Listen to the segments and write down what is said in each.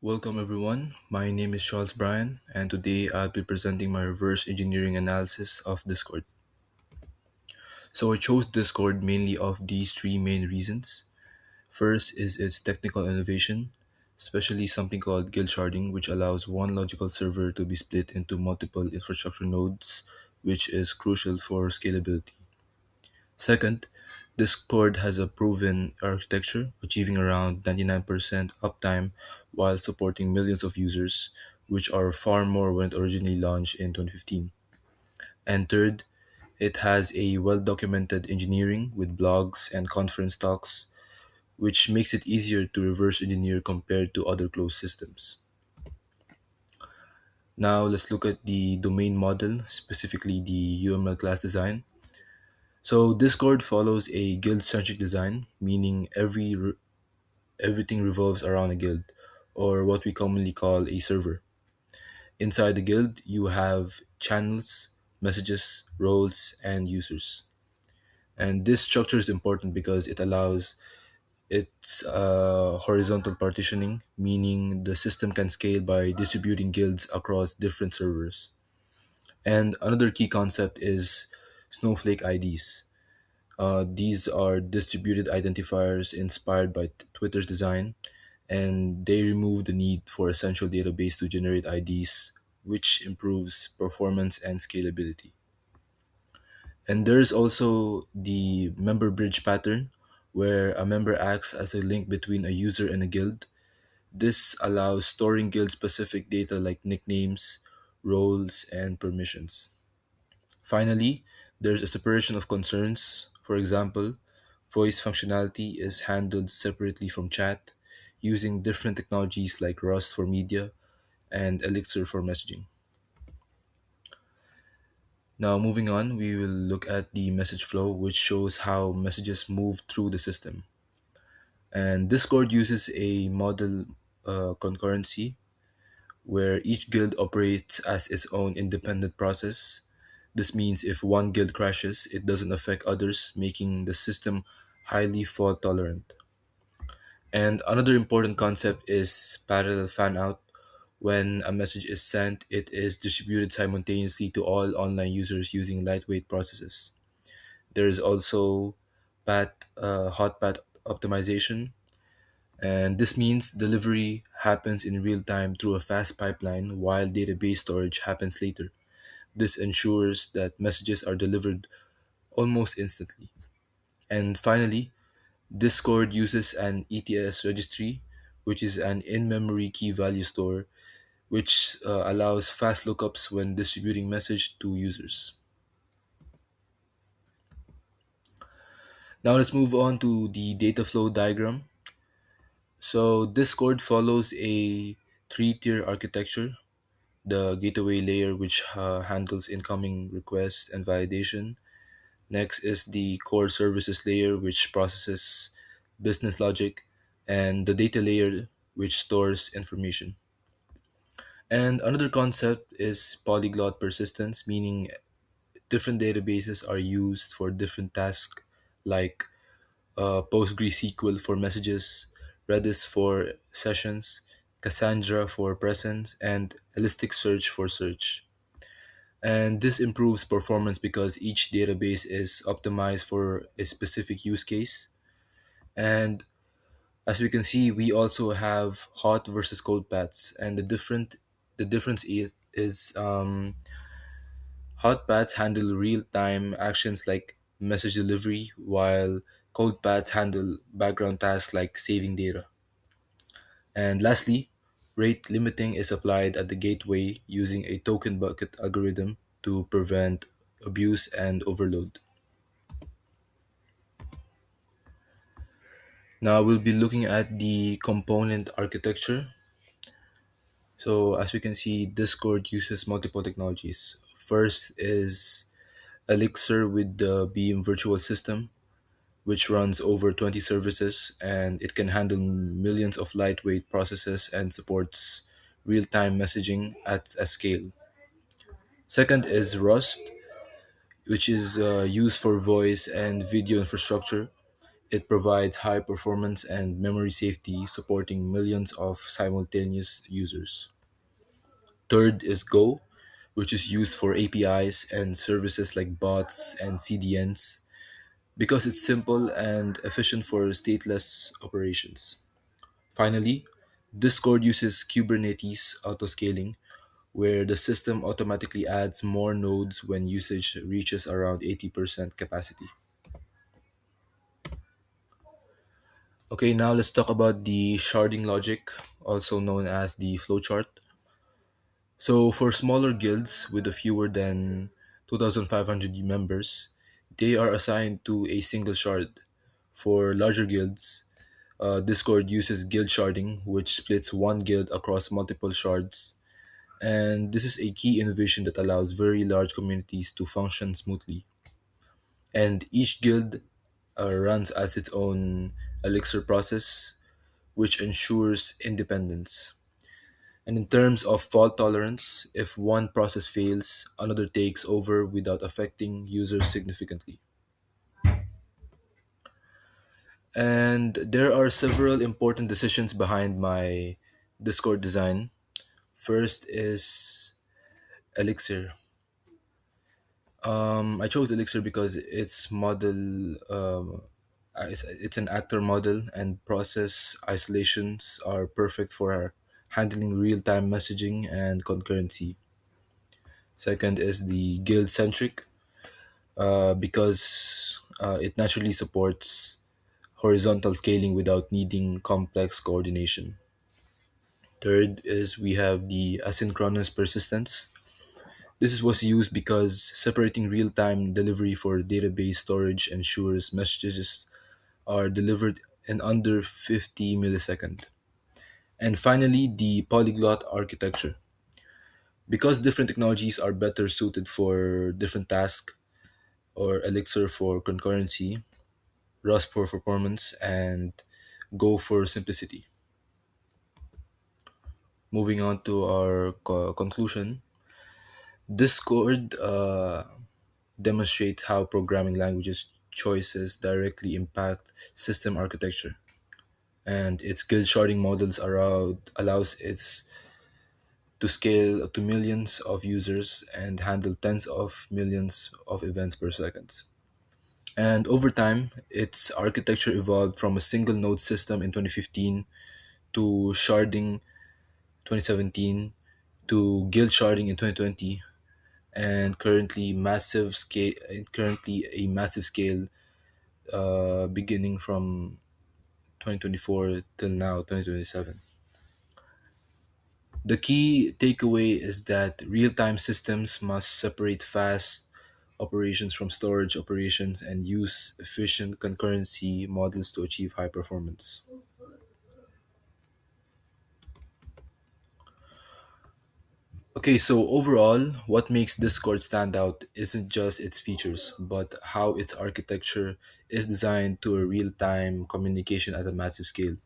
Welcome everyone. My name is Charles Bryan, and today I'll be presenting my reverse engineering analysis of Discord. So I chose Discord mainly of these three main reasons. First is its technical innovation, especially something called guild sharding, which allows one logical server to be split into multiple infrastructure nodes, which is crucial for scalability. Second, Discord has a proven architecture, achieving around 99% uptime while supporting millions of users, which are far more when it originally launched in 2015. And third, it has a well documented engineering with blogs and conference talks, which makes it easier to reverse engineer compared to other closed systems. Now let's look at the domain model, specifically the UML class design. So Discord follows a guild-centric design, meaning everything revolves around a guild, or what we commonly call a server. Inside the guild, you have channels, messages, roles, and users. And this structure is important because it allows its horizontal partitioning, meaning the system can scale by distributing guilds across different servers. And another key concept is Snowflake IDs. These are distributed identifiers inspired by Twitter's design, and they remove the need for a central database to generate IDs, which improves performance and scalability. And there's also the member bridge pattern, where a member acts as a link between a user and a guild. This allows storing guild specific data like nicknames, roles, and permissions. Finally, there's a separation of concerns. For example, voice functionality is handled separately from chat using different technologies like Rust for media and Elixir for messaging. Now, moving on, we will look at the message flow, which shows how messages move through the system. And Discord uses a model concurrency where each guild operates as its own independent process. This means if one guild crashes, it doesn't affect others, making the system highly fault tolerant. And another important concept is parallel fan out. When a message is sent, it is distributed simultaneously to all online users using lightweight processes. There is also hot path optimization, and this means delivery happens in real time through a fast pipeline while database storage happens later. This ensures that messages are delivered almost instantly. And finally, Discord uses an ETS registry, which is an in memory key value store, which allows fast lookups when distributing message to users. Now let's move on to the data flow diagram. So Discord follows a three-tier architecture: the gateway layer, which handles incoming requests and validation. Next is the core services layer, which processes business logic, and the data layer, which stores information. And another concept is polyglot persistence, meaning different databases are used for different tasks, like PostgreSQL for messages, Redis for sessions, Cassandra for presence, and Elasticsearch for search. And this improves performance because each database is optimized for a specific use case. And as we can see, we also have hot versus cold paths, and the difference is hot paths handle real time actions like message delivery, while cold paths handle background tasks like saving data. And lastly, rate limiting is applied at the gateway using a token bucket algorithm to prevent abuse and overload. Now we'll be looking at the component architecture. So as we can see, Discord uses multiple technologies. First is Elixir with the Beam virtual system, which runs over 20 services, and it can handle millions of lightweight processes and supports real-time messaging at a scale. Second is Rust, which is used for voice and video infrastructure. It provides high performance and memory safety, supporting millions of simultaneous users. Third is Go, which is used for APIs and services like bots and CDNs because it's simple and efficient for stateless operations. Finally, Discord uses Kubernetes autoscaling, where the system automatically adds more nodes when usage reaches around 80% capacity. Okay, now let's talk about the sharding logic, also known as the flowchart. So, for smaller guilds with a fewer than 2,500 members, they are assigned to a single shard. For larger guilds, Discord uses guild sharding, which splits one guild across multiple shards. And this is a key innovation that allows very large communities to function smoothly. And each guild runs as its own Elixir process, which ensures independence. And in terms of fault tolerance, if one process fails, another takes over without affecting users significantly. And there are several important decisions behind my Discord design. First is Elixir. I chose Elixir because its model, it's an actor model, and process isolations are perfect for handling real-time messaging and concurrency. Second is the guild centric, because it naturally supports horizontal scaling without needing complex coordination. Third is we have the asynchronous persistence. This was used because separating real time delivery for database storage ensures messages are delivered in under 50 milliseconds. And finally, the polyglot architecture. Because different technologies are better suited for different tasks, or Elixir for concurrency, Rust for performance, and Go for simplicity. Moving on to our conclusion, Discord demonstrates how programming languages choices directly impact system architecture, and its skill sharding models allows it to scale to millions of users and handle tens of millions of events per second. And over time, its architecture evolved from a single node system in 2015 to sharding 2017 to guild sharding in 2020, and currently a massive scale beginning from 2024 till now 2027. The key takeaway is that real-time systems must separate fast operations from storage operations and use efficient concurrency models to achieve high performance. Okay, so overall, what makes Discord stand out isn't just its features, but how its architecture is designed to a real-time communication at a massive scale.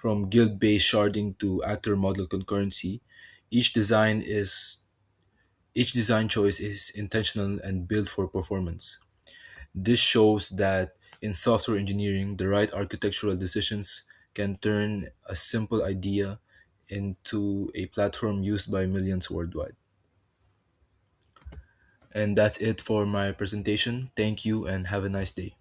From guild-based sharding to actor model concurrency, each design is each design choice is intentional and built for performance. This shows that in software engineering, the right architectural decisions can turn a simple idea into a platform used by millions worldwide. And that's it for my presentation. Thank you and have a nice day.